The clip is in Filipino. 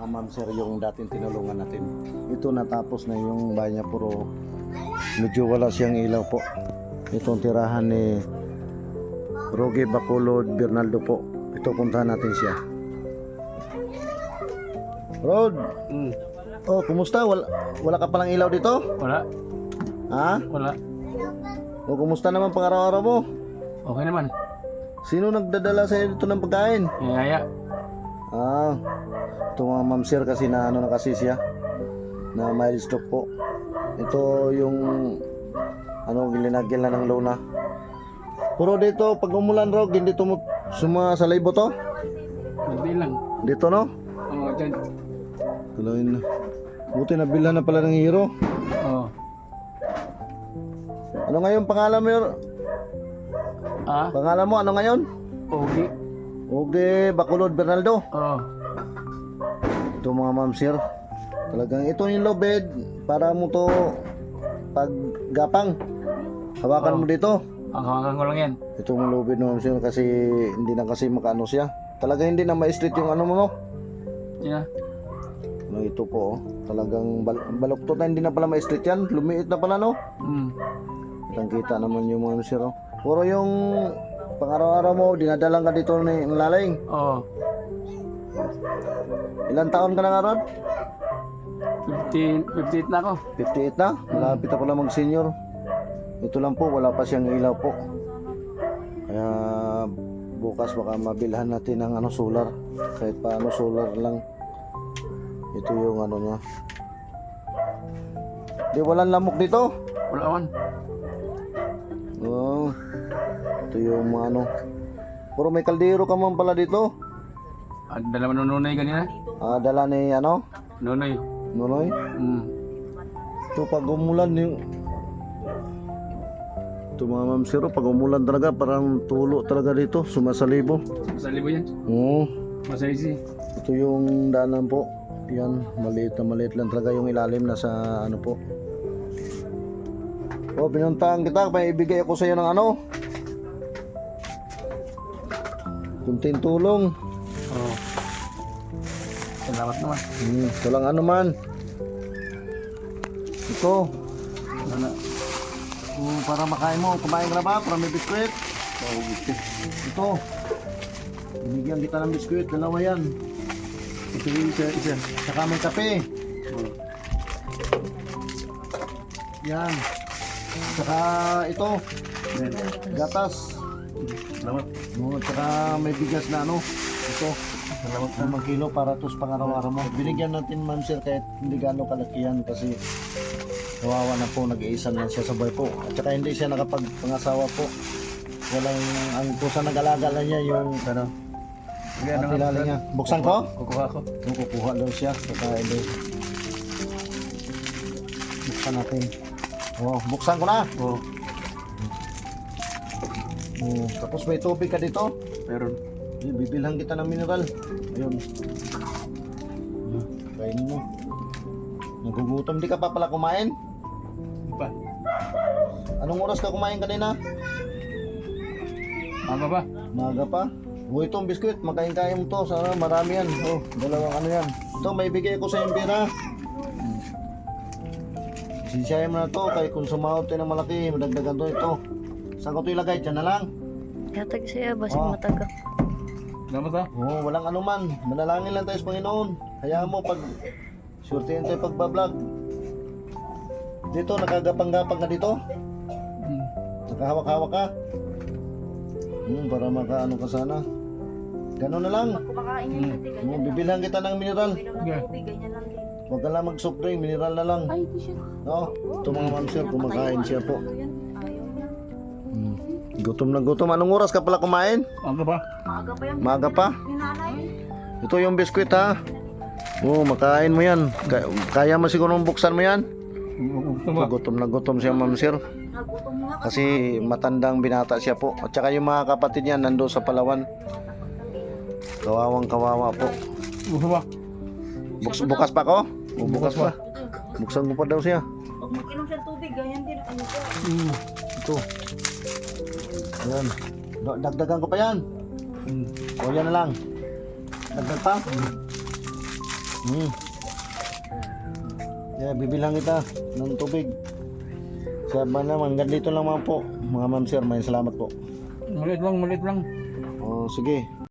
mga ma'am sir yung dating tinulungan natin. Ito natapos na yung bahay niya, puro medyo wala siyang ilaw po. Itong tirahan ni Roge Bacolod Bernaldo po. Ito, puntahan natin siya. Rod, oh, kumusta? Wala ka palang ilaw dito? Wala. Ha? Wala. O, kumusta naman pang-araw-araw mo? Okay naman. Sino nagdadala sa dito ng pagkain? Yaya. Ah, ito mga ma'am sir kasi na ano na kasi siya na mild stroke po. Ito yung ano, gilinagyan na ng lona. Pero dito pag umulan Rog, hindi sumasalibo to? Hindi lang. Dito no? Oo, dyan. Tuloyin na. Buti nabilhan na pala ng hero. Oo. Ano ngayon pangalan mo? Ah? Pangalan mo ano ngayon? Pogi. Roge Bacolod Bernaldo. Oo. Ito mga ma'am sir, talagang ito yung low bed para mo to paggapang. Hawakan mo dito. Ang hawakan ko lang yan. Ito yung low bed ma'am sir kasi hindi na kasi makaano siya. Talaga hindi na ma-street yung ano mo no. Yan na. No, ito po oh. Talagang baluktot na, hindi na pala ma-street yan. Lumiit na pala no. Kitang kita naman yung mga sir oh. Puro yung pang-araw-araw mo dinadalang ka dito ni Lalayng. Oo. Ilang taon ka na nga Rod? 58 na ako. 58 na? Malapit ako lang mag-senior. Ito lang po, wala pa siyang ilaw po. Kaya bukas baka mabilhan natin ng ano, solar. Kahit pa ano, solar lang. Ito yung ano niya. Di walang lamok dito. Wala man. Oh, ito yung mga ano. Puro may kaldero ka man pala dito. Dala mo nunay kanina? Ah, dala ni ano? Nunay. Nunoy. Ito pag umulan yung ito mga ma'am sir, pag umulan talaga parang tulo talaga dito, sumasalibo. Masalibo yan. Oo. Masaysi. Ito yung daanan po. Yan, maliit na maliit lang talaga yung ilalim na sa ano po. Oh, pinuntahan kita, may ibigay ako sa iyo ng ano. Kunting tulong. Oo. Salamat naman. Ito lang ano man. Ito. Ano na? Para makain mo, kumain ka na ba? Para may biskwit. Ito. Binigyan kita ng biskwit, dalawa yan. Ito yung isa. Saka may kape. Oo. Yan. Saka ito, Yan. gatas. Salamat. Saka may bigas na ano. Ito. Salamat na. 5 kilo para tos pang-araw-araw mo. Binigyan natin ma'am sir kahit hindi gaano kalakihan kasi kawawa na po, nag-iisa na siya sa buhay po. At saka hindi siya nakapagpangasawa po. Walang, ang pusa nag-alaga lang niya yung ano, kilala niya. Buksan ko? Kukuha ko. Kukuha daw siya. Saka hindi. Buksan natin. Oh, buksan ko na. Oo. Tapos may tubig ka dito. Meron. Bibilhan kita ng mineral. Ayun. Kainin mo. Nagugutom, di ka pa pala kumain? Di pa. Anong oras ka kumain kanina? Ano ba? Maga pa. O itong biskuit, makain-kain mo to. Sana marami yan. Oh, dalawang ano yan. Ito, may bigay ko sa yung pera. Sisiyahin mo na to. Kaya kung sumahod tayo ng malaki, madagdagan to ito. Saan ko ito ilagay? Diyan na lang. Yatag siya, basig Oh. mataga. Salamat ha. Oo, walang anuman. Manalangin lang tayo sa Panginoon. Hayaan mo pag surtihin tayo pagbablog. Dito, nakagapang-gapang ka dito. Nakahawak-hawak ka. Para makaano ka sana. Ganun na lang. Kumakain niya yung tiga. Bibilhan kita ng mineral. Yeah. Ganyan lang din. Huwag ka lang mag-soft drink, mineral na lang. Ay, di siya. No? Ito mga ma'am sir, kumakain siya po. Ayaw niya. Gutom na gutom. Anong oras ka pala kumain? Ano ba? Maaga pa yan. Maga pa? Ni nanay. Ito yung biskwit ha. Makain mo yan. Kaya mo siguro buksan mo yan? Gutom na gutom siya ma'am sir. Nagutom nga. Kasi matandang binata siya po. At saka yung mga kapatid niya nando sa Palawan. Kawawang kawawa po. Gusto ba? Bukas pa ko? Bukas pa. Buksan mo pa daw siya. Pag mag-inom siya tubig, ganyan din. Ano siya? Ito. Ayan. Dagdagan ko pa yan. O yan na lang. Dagdag pa. Yeah, bibilang kita ng tubig. Sabi naman, hanggang dito lang mga po. Mga ma'am sir, may salamat po. Malit lang, malit lang. Oh, sige.